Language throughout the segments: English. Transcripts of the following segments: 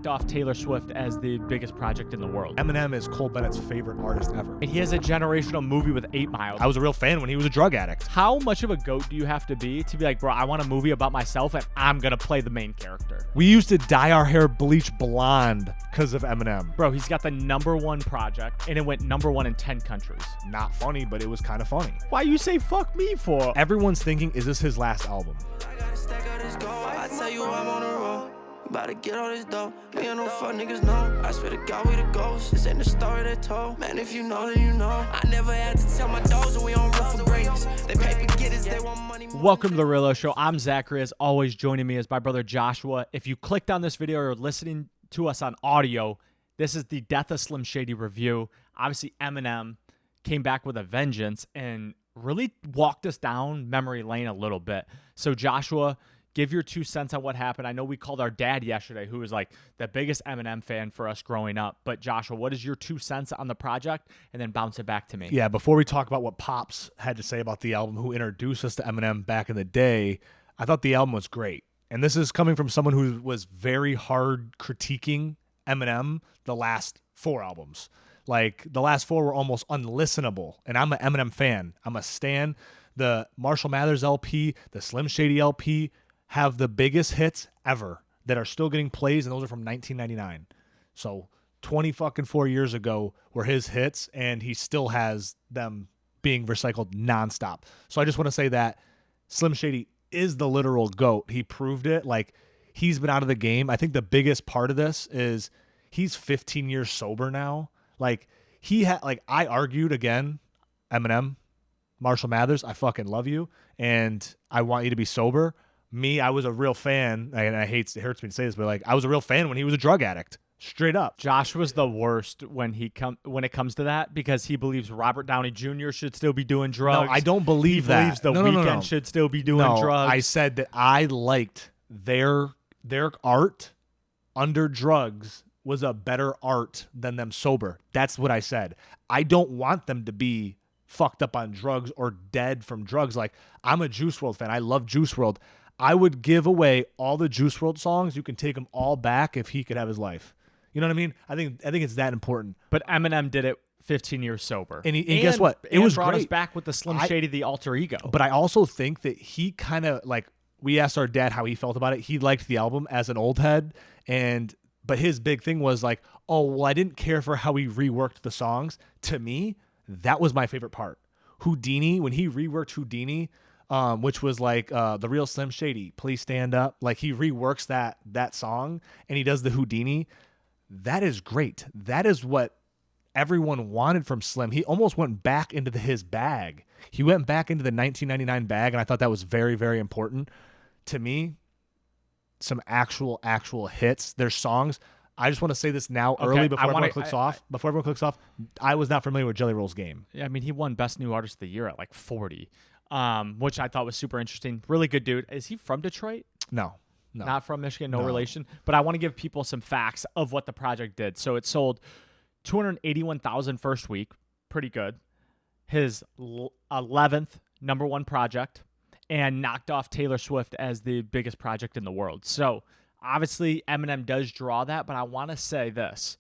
knocked off Taylor Swift as the biggest project in the world. Eminem is Cole Bennett's favorite artist ever. And he has a generational movie with 8 Mile. I was a real fan when he was a drug addict. How much of a goat do you have to be like, bro, I want a movie about myself and I'm gonna play the main character? We used to dye our hair bleach blonde because of Eminem. Bro, he's got the #1 project and it went #1 in 10 countries. Not funny, but it was kind of funny. Why you say fuck me for? Everyone's thinking, is this his last album? I gotta stack out this gold. I tell you I'm on the road. About to get all this dough. Me and no fuck niggas know. I swear to God we the ghosts. This ain't the story they told. Man, if you know, then you know. I never had to tell my dogs that we on rough for greatness. They paper getters, they want money. Welcome to the Rollout Show. I'm Zachary. As always, joining me is my brother Joshua. If you clicked on this video or listening to us on audio, this is the Death of Slim Shady review. Obviously, Eminem came back with a vengeance and really walked us down memory lane a little bit. So Joshua, give your 2 cents on what happened. I know we called our dad yesterday, who was like the biggest Eminem fan for us growing up. But Joshua, what is your 2 cents on the project? And then bounce it back to me. Yeah, before we talk about what Pops had to say about the album, who introduced us to Eminem back in the day, I thought the album was great. And this is coming from someone who was very hard critiquing Eminem the last 4 albums. Like, the last 4 were almost unlistenable. And I'm an Eminem fan. I'm a stan. The Marshall Mathers LP, the Slim Shady LP have the biggest hits ever that are still getting plays, and those are from 1999. So 24 years ago were his hits, and he still has them being recycled nonstop. So I just want to say that Slim Shady is the literal GOAT. He proved it. Like, he's been out of the game. I think the biggest part of this is he's 15 years sober now. Like, I argued again, Eminem, Marshall Mathers, I fucking love you, and I want you to be sober. Me, I was a real fan, and it hurts me to say this, but like, I was a real fan when he was a drug addict, straight up. Josh was the worst when it comes to that, because he believes Robert Downey Jr. should still be doing drugs. No, I don't believe that. He believes The Weeknd should still be doing drugs. I said that I liked their art under drugs was a better art than them sober. That's what I said. I don't want them to be fucked up on drugs or dead from drugs. Like, I'm a Juice WRLD fan. I love Juice WRLD. I would give away all the Juice WRLD songs. You can take them all back if he could have his life. You know what I mean? I think it's that important. But Eminem did it 15 years sober. And guess what? It was brought great. us back with the Slim Shady, the alter ego. But I also think that he kind of, like, we asked our dad how he felt about it. He liked the album as an old head, but his big thing was like, oh, well, I didn't care for how he reworked the songs. To me, that was my favorite part. Houdini, when he reworked Houdini, which was like the real Slim Shady, Please Stand Up. Like, he reworks that song and he does the Houdini. That is great. That is what everyone wanted from Slim. He almost went back into his bag. He went back into the 1999 bag, and I thought that was very, very important. To me, some actual hits. There's songs. I just want to say this now early before everyone clicks off. I was not familiar with Jelly Roll's game. Yeah, I mean, he won Best New Artist of the Year at like 40, which I thought was super interesting. Really good dude. Is he from Detroit? No. Not from Michigan, no relation. But I want to give people some facts of what the project did. So it sold 281,000 first week. Pretty good. His 11th #1 project, and knocked off Taylor Swift as the biggest project in the world. So obviously Eminem does draw that, but I want to say this.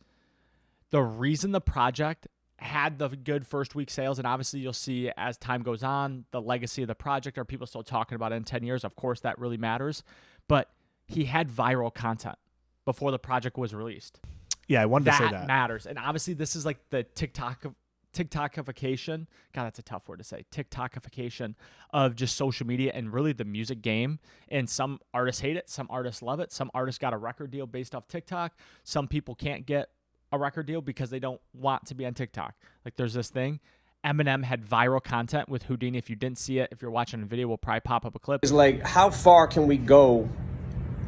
The reason the project had the good first week sales, and obviously you'll see as time goes on, the legacy of the project, are people still talking about it in 10 years? Of course, that really matters. But he had viral content before the project was released. Yeah, I wanted to say that. That matters. And obviously this is like the TikTokification. God, that's a tough word to say. TikTokification of just social media and really the music game. And some artists hate it. Some artists love it. Some artists got a record deal based off TikTok. Some people can't get a record deal because they don't want to be on TikTok. Like, there's this thing. Eminem had viral content with Houdini. If you didn't see it, if you're watching a video, we'll probably pop up a clip. It's like, how far can we go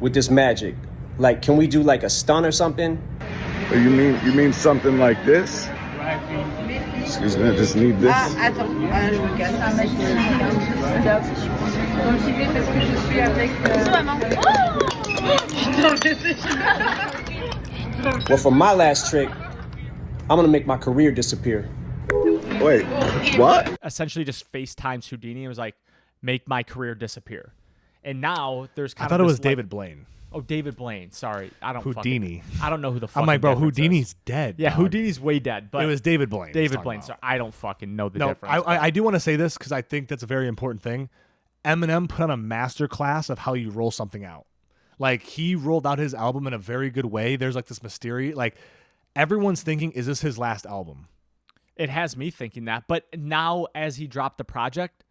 with this magic? Like, can we do like a stunt or something? You mean something like this? Excuse me, I just need this. Attends, je regarde ça. Donc j'y vais parce que je suis avec... Well, for my last trick, I'm gonna make my career disappear. Wait, what? Essentially just FaceTimes Houdini and was like, make my career disappear. And now there's kind I of thought it was this, David Blaine. Oh, David Blaine. Sorry, I don't. Houdini. I don't know who the fuck. I'm like, bro, Houdini's dead. Yeah, dog. Houdini's way dead. But it was David Blaine. David Blaine. So I don't fucking know the No, difference. I do want to say this because I think that's a very important thing. Eminem put on a master class of how you roll something out. Like, he rolled out his album in a very good way. There's like this mystery. Like, everyone's thinking, is this his last album? It has me thinking that. But now, as he dropped the project,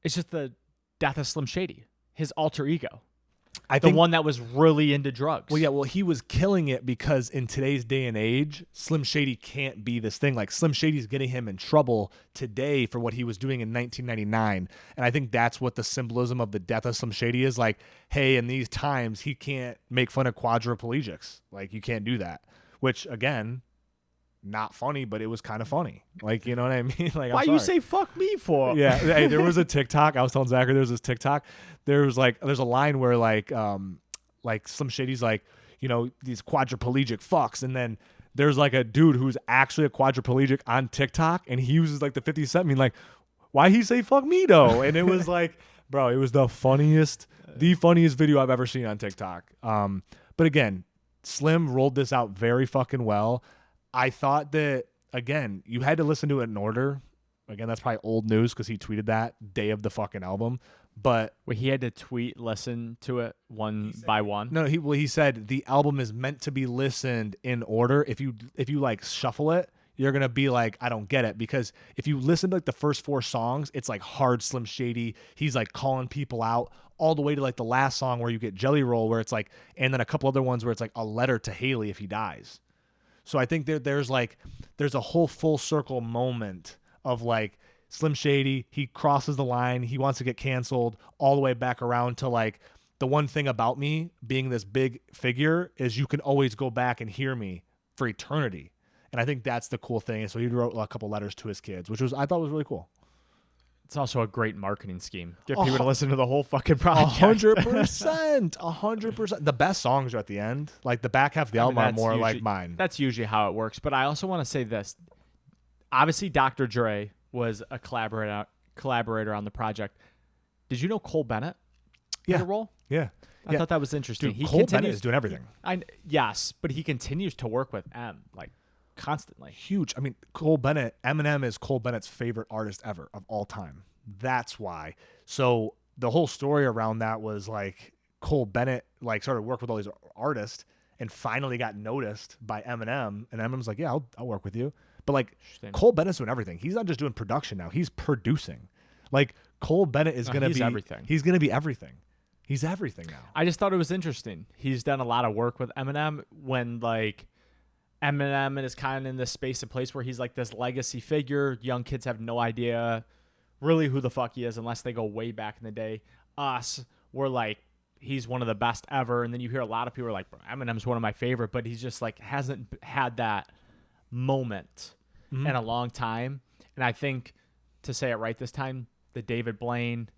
it's just the death of Slim Shady, his alter ego. I think the one that was really into drugs. Well, yeah, well, he was killing it because in today's day and age, Slim Shady can't be this thing. Like, Slim Shady's getting him in trouble today for what he was doing in 1999. And I think that's what the symbolism of the death of Slim Shady is. Like, hey, in these times, he can't make fun of quadriplegics. Like, you can't do that. Which, again, not funny, but it was kind of funny. Like, you know what I mean? Like, why you say fuck me for? Yeah. Hey, there was a TikTok. I was telling Zachary there was this TikTok. There's a line where like Slim Shady's like, you know, these quadriplegic fucks, and then there's like a dude who's actually a quadriplegic on TikTok, and he uses like the 50 Cent meme, like, why he say fuck me though? And it was like, bro, it was the funniest video I've ever seen on TikTok. But again, Slim rolled this out very fucking well. I thought that, again, you had to listen to it in order. Again, that's probably old news because he tweeted that day of the fucking album. But he had to listen to it one by one. No, he said the album is meant to be listened in order. If you like shuffle it, you're gonna be like, I don't get it, because if you listen to like the first 4 songs, it's like hard Slim Shady. He's like calling people out all the way to like the last song where you get Jelly Roll, where it's like, and then a couple other ones where it's like a letter to Haley if he dies. So I think there's a whole full circle moment of like Slim Shady, he crosses the line, he wants to get canceled, all the way back around to like, the one thing about me being this big figure is you can always go back and hear me for eternity. And I think that's the cool thing. And so he wrote a couple letters to his kids, which I thought was really cool. It's also a great marketing scheme. Get people to listen to the whole fucking project. 100%. 100%. The best songs are at the end. Like, the back half of the album are more like mine. That's usually how it works. But I also want to say this. Obviously, Dr. Dre was a collaborator on the project. Did you know Cole Bennett played a role? Yeah. I thought that was interesting. Dude, Cole Bennett is doing everything. Yes, but he continues to work with M, like, constantly. Huge. I mean, Cole Bennett, Eminem is Cole Bennett's favorite artist ever of all time. That's why. So the whole story around that was like Cole Bennett like started work with all these artists and finally got noticed by Eminem, and Eminem's like, yeah, I'll work with you. But like, Cole Bennett's doing everything. He's not just doing production now. He's producing. Like, Cole Bennett is going to be everything. He's going to be everything. He's everything now. I just thought it was interesting. He's done a lot of work with Eminem when like Eminem is kind of in this space and place where he's like this legacy figure. Young kids have no idea really who the fuck he is unless they go way back in the day. Us, we're like, he's one of the best ever. And then you hear a lot of people are like, Eminem's one of my favorite, but he's just like hasn't had that moment in a long time. And I think, to say it right this time, the David Blaine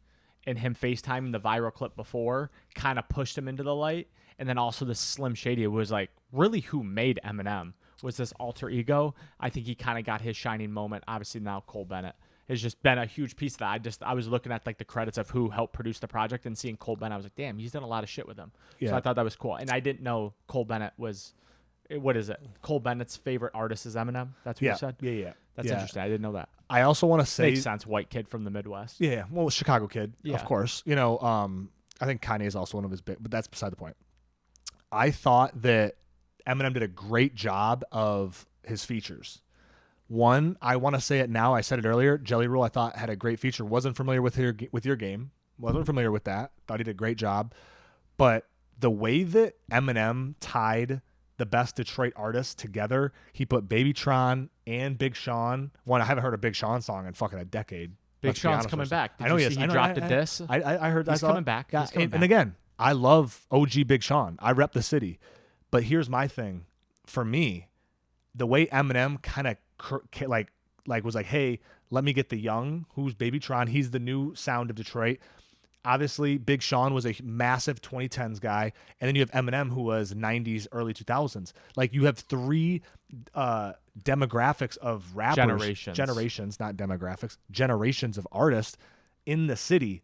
and him FaceTiming the viral clip before kind of pushed him into the light. And then also the Slim Shady was like really who made Eminem was this alter ego. I think he kind of got his shining moment. Obviously now Cole Bennett has just been a huge piece of that. I was looking at like the credits of who helped produce the project and seeing Cole Bennett. I was like, damn, he's done a lot of shit with him. Yeah. So I thought that was cool. And I didn't know Cole Bennett was, what is it? Cole Bennett's favorite artist is Eminem. That's what you said? Yeah. That's interesting. I didn't know that. I also want to say, makes sense. White kid from the Midwest. Yeah. Well, Chicago kid, of course. You know, I think Kanye is also one of his big, but that's beside the point. I thought that Eminem did a great job of his features. One, I want to say it now. I said it earlier. Jelly Roll, I thought, had a great feature. Wasn't familiar with your game. Wasn't familiar with that. Thought he did a great job. But the way that Eminem tied the best Detroit artists together, he put Babytron and Big Sean. One, I haven't heard a Big Sean song in fucking a decade. Big Sean's coming back. Did I know you he is. see he dropped a diss? I heard that. He's coming back. Yeah, He's coming back. And again, I love OG Big Sean. I rep the city. But here's my thing. For me, the way Eminem kind of like was like, hey, let me get the young, who's Babytron. He's the new sound of Detroit. Obviously, Big Sean was a massive 2010s guy. And then you have Eminem, who was 90s, early 2000s. Like, you have 3 demographics of rappers. Generations, not demographics. Generations of artists in the city.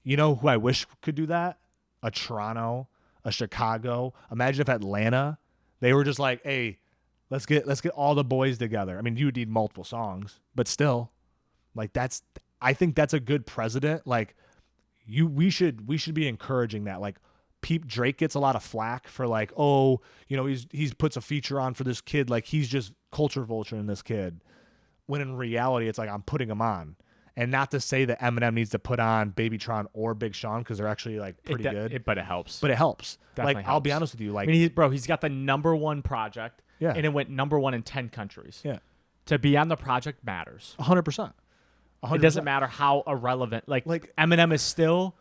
You know who I wish could do that? A Toronto, a Chicago. Imagine if Atlanta, they were just like, hey, let's get all the boys together. I mean, you would need multiple songs, but still, like I think that's a good precedent. Like we should be encouraging that. Like Drake gets a lot of flack for like, oh, you know, he's puts a feature on for this kid, like he's just culture vulturing this kid. When in reality, it's like I'm putting him on. And not to say that Eminem needs to put on Babytron or Big Sean because they're actually like pretty good. But it helps. But it helps. Definitely like helps. I'll be honest with you. Like I mean, he's got the #1 project. Yeah. And it went #1 in 10 countries. Yeah. To be on the project matters. 100%. It doesn't matter how irrelevant. Like Eminem is still.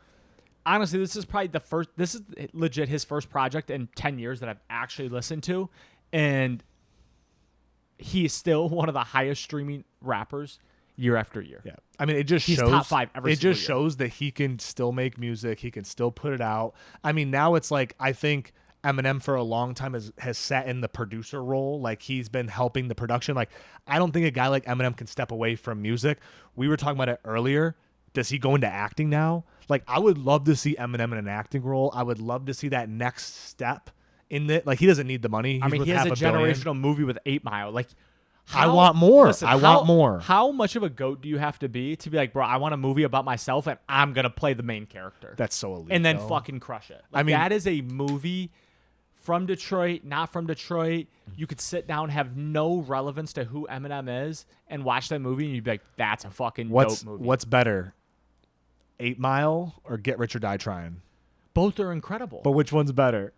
Honestly, this is legit his first project in 10 years that I've actually listened to, and he is still one of the highest streaming rappers year after year. Yeah. I mean, he's shows top 5 every single year. It just shows that he can still make music. He can still put it out. I mean, now it's like, I think Eminem for a long time has sat in the producer role. Like he's been helping the production. Like I don't think a guy like Eminem can step away from music. We were talking about it earlier. Does he go into acting now? Like I would love to see Eminem in an acting role. I would love to see that next step in it. Like he doesn't need the money. I mean, he has a generational movie with 8 Mile. Like I want more. I want more. How much of a goat do you have to be like, bro, I want a movie about myself and I'm going to play the main character. That's so elite. And then though. fucking crush it. Like, I mean, that is a movie from Detroit, not from Detroit. You could sit down, have no relevance to who Eminem is, and watch that movie and you'd be like, that's a fucking dope movie. What's better, 8 Mile or Get Rich or Die Trying? Both are incredible. But which one's better?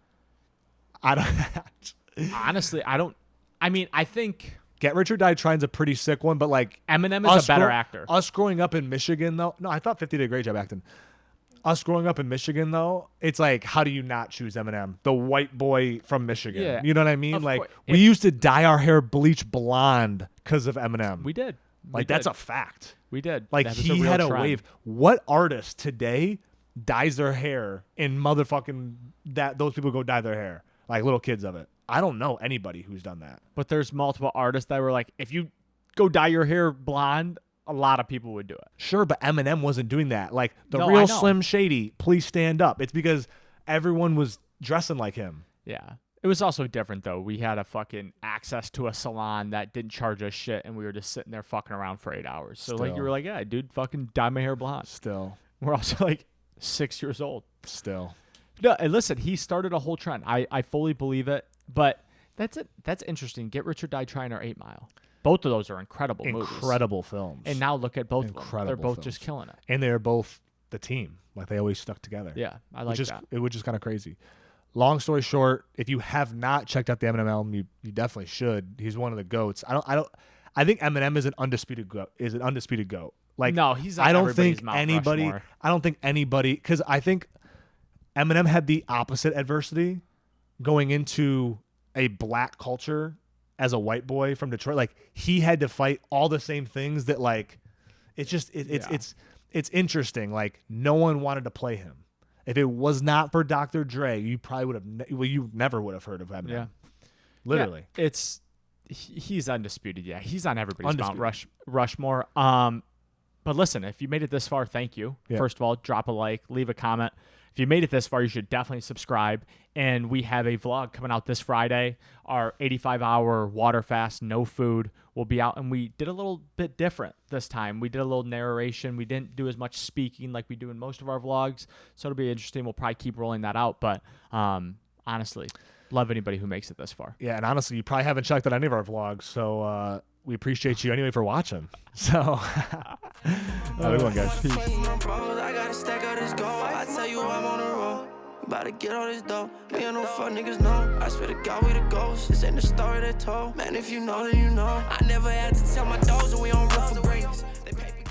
I don't. Honestly, I think Get Rich or Die Trying's a pretty sick one, but like Eminem is a better actor. Us growing up in Michigan, though, no, I thought 50 did a great job acting. Us growing up in Michigan, though, it's like, how do you not choose Eminem, the white boy from Michigan? Yeah, you know what I mean? Like course. we used to dye our hair bleach blonde because of Eminem. We did. That's a fact. We did. Like he had a wave. What artist today dyes their hair in motherfucking that those people go dye their hair? Like little kids of it. I don't know anybody who's done that. But there's multiple artists that were like, if you go dye your hair blonde, a lot of people would do it. Sure, but Eminem wasn't doing that. Like real Slim Shady, please stand up. It's because everyone was dressing like him. Yeah. It was also different though. We had a fucking access to a salon that didn't charge us shit, and we were just sitting there fucking around for 8 hours. So like you were like, yeah, dude, fucking dye my hair blonde. Still. We're also like 6 years old. Still. No, and listen, he started a whole trend. I fully believe it. But that's it. That's interesting. Get Rich or Die Trying or 8 Mile. Both of those are incredible movies. Incredible films. And now look at both of them. They're both films. just killing it. And they're both the team. Like they always stuck together. Yeah, I like that. It was just kind of crazy. Long story short, if you have not checked out the Eminem album, you definitely should. He's one of the goats. I think Eminem is an undisputed goat. Like no, he's I don't think anybody because I think Eminem had the opposite adversity going into a black culture as a white boy from Detroit. Like he had to fight all the same things that like it's interesting. Like no one wanted to play him. If it was not for Dr. Dre, you probably would have you never would have heard of Eminem. Yeah. Literally. Yeah, he's undisputed. Yeah, he's on everybody's Mount Rushmore. But listen, if you made it this far, thank you. Yeah. First of all, drop a like, leave a comment. If you made it this far, you should definitely subscribe. And we have a vlog coming out this Friday. Our 85-hour water fast, no food, will be out. And we did a little bit different this time. We did a little narration. We didn't do as much speaking like we do in most of our vlogs. So it'll be interesting. We'll probably keep rolling that out. But honestly, love anybody who makes it this far. Yeah, and honestly, you probably haven't checked out any of our vlogs. So we appreciate you anyway for watching. So have a good one, guys. Peace. I gotta stack out this gold. I tell you I'm on the road. About to get all this dough. Me and no fuck niggas know. I swear to God we the ghosts. This ain't the story they told. Man, if you know, then you know. I never had to tell my dogs that we on road for greatness. They pay me